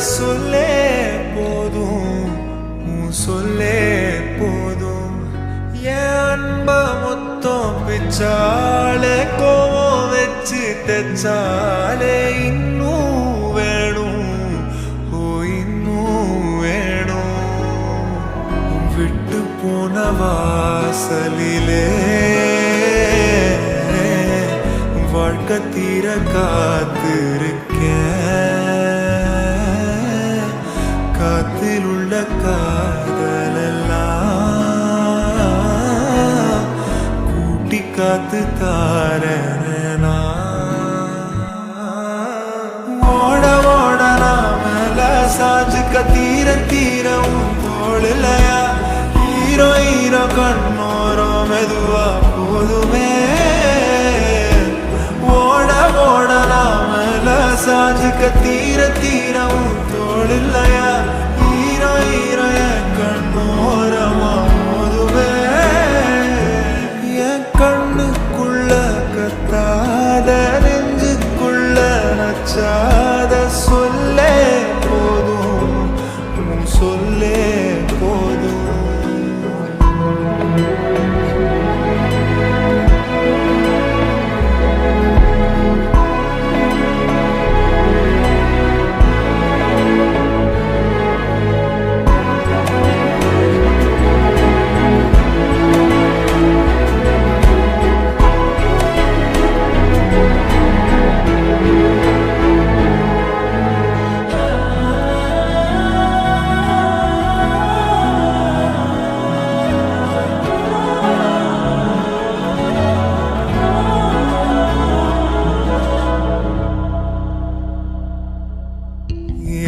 சொல்லே போதும், சொல்லே போதும். என் அன்ப மொத்தம் பிச்சாலே கோவம் வச்சு தெச்சாலே இன்னும் வேணும், இன்னும் வேணும். விட்டு போன வாசலிலே வாழ்க்கை தீர காத்திருக்கேன். காத்தில் உள்ள காதலெல்லாம் கூட்டி காத்து தாரனா. ஓட ஓட நாமல சாஞ்சுக்க தீர தீரவும் தோழலையா. ஹீரோ ஹீரோ கண்ணோரம் மெதுவா போதுமே. சாஞ்சுக்க தீர தீரவும் தோழில்லையா. ஹீரோ ஹீரோ என் கண்ணோரமா போதுவே. என் கண்ணுக்குள்ள கத்தாத நெஞ்சுக்குள்ள நச்சாத சொல்லே போதும், சொல்லே போதும்.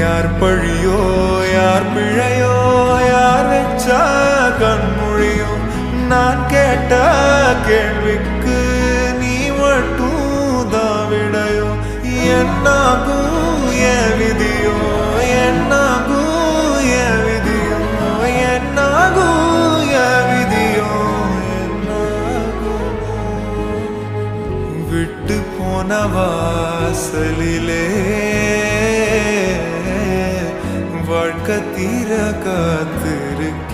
யார் பழியோ யார் பிழையோ யார் வச்சா கண்மொழியோ. நான் கேட்ட கேள்விக்கு நீ மட்டும் தான் விடையோ. என்னாகும் என் விதியோ, என்னாகும் என் விதியோ, என்னாகும் என் விதியோ, என்னாகும். விட்டு போன வாசலிலே வாழ்க்கை தீர காத்திருக்கேன்.